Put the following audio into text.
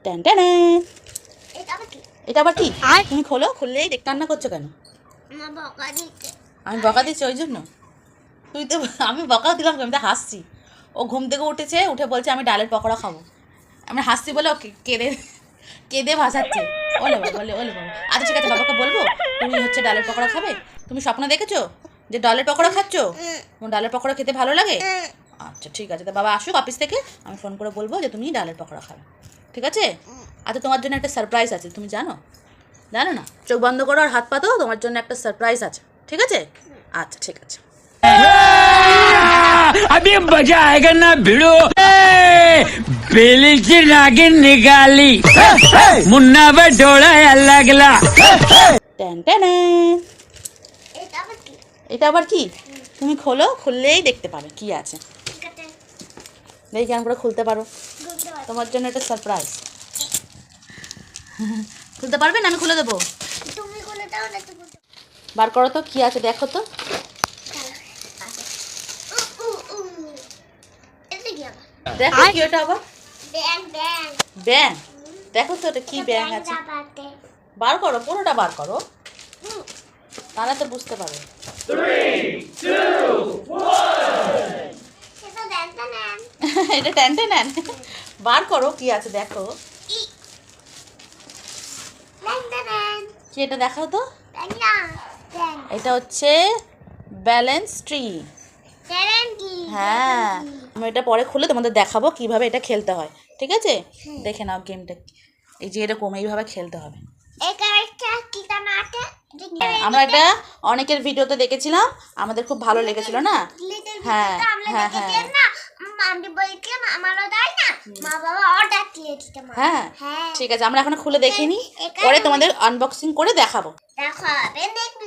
Tan tan. এটা আবার কি? এটা আবার কি? তুমি খোলো, খুললেই দেখতে কান্না করছো কেন? আমার বকা দিচ্ছে। আমি বকা দিচ্ছি ওই জন্য? তুই তো আমি বকা দিলাম, আমি তো হাসছি। ও ঘুম থেকে উঠেছে, উঠে বলছে আমি ডালের পকোড়া খাবো। আমি হাসছি বলে ও কেঁদে কেঁদে ভাসাচ্ছে। ওলে বাবা, বলে ওলে বাবা। আচ্ছা ঠিক আছে, বাবাকে বলবো তুমি হচ্ছে ডালের পকোড়া খাবে। তুমি স্বপ্ন দেখেছো যে ডালের পকোড়া খাচ্ছ? তোমার ডালের পকোড়া খেতে ভালো লাগে? আচ্ছা ঠিক আছে, তা বাবা আসুক অফিস থেকে, আমি ফোন করে বলবো যে তুমি ডালের পকোড়া খাবে। ঠিক আছে? আচ্ছা তোমার জন্য একটা সারপ্রাইজ আছে, তুমি জানো? জানো না? চোখ বন্ধ করো আর হাত পাতো, তোমার জন্য একটা সারপ্রাইজ আছে। ঠিক আছে? আচ্ছা ঠিক আছে। अभी मजा आएगा ना भिड़ो बेली से नागिन निकाली मुन्ना बटोड़ा लगला ট্যান ট্যান। এটা আবার কি? এটা আবার কি? তুমি খোলো, খুললেই দেখতে পাবে কি আছে। ঠিক আছে। দেখি কেমন করে খুলতে পারো। গুনতে পারছি। তোমার জন্য একটা সারপ্রাইজ। খুলতে পারবেন? আমি খুলে দেবো। তুমি খুলে দাও না তুমি। বার করো তো কি আছে, দেখো তো। এটা কি আবার? দেখো কি ওটা আবার। ব্যাং ব্যাং। ব্যাং। দেখো তো ওটা কি ব্যাং আছে। বার করো, পুরোটা বার করো, তাহলে তো বুঝতে পারবে। এটা দেন তো নেন। এটা ট্যান ট্যান। বার করো কি আছে দেখো। দেন তো নেন। কি এটা দেখাও তো। দেন না। দেন। এটা হচ্ছে ব্যালেন্স ট্রি। দেন কি? হ্যাঁ, আমি এটা পরে খুলে তোমাদের দেখাবো কিভাবে এটা খেলতে হয়। ঠিক আছে? দেখে নাও গেমটা। এই যে এরকম এইভাবে খেলতে হবে। এটা একটা কি নাম আছে? আমরা এটা অনেকের ভিডিওতে দেখেছিলাম, আমাদের খুব ভালো লেগেছিল না? হ্যাঁ হ্যাঁ হ্যাঁ আমি বলছিলাম আমারও দেয় না, মা বাবা অর্ডার দিয়েছিল। হ্যাঁ ঠিক আছে, আমরা এখন খুলে দেখিনি, পরে তোমাদের আনবক্সিং করে দেখাবো। দেখো দেখুন